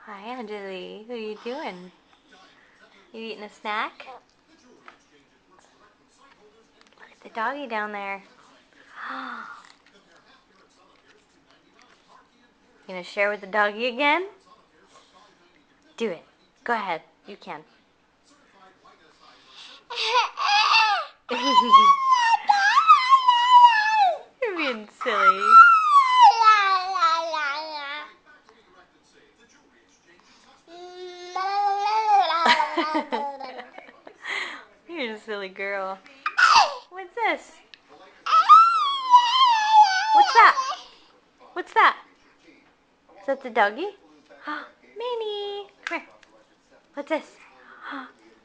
Hi, Anjali. What are you doing? You eating a snack? Look at the doggy down there. You gonna share with the doggy again? Do it. Go ahead. You can. You're being silly. You're a silly girl. What's this? What's that? What's that? Is that the doggy? Minnie. Come here. What's this?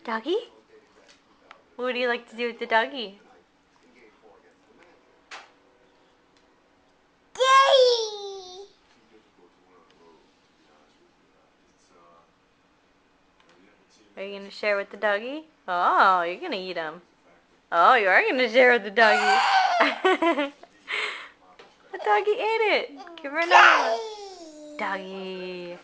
Doggy? What do you like to do with the doggy? Are you going to share with the doggy? Oh, you're going to eat him. Oh, you are going to share with the doggy. The doggy ate it. Give her another one. Doggy.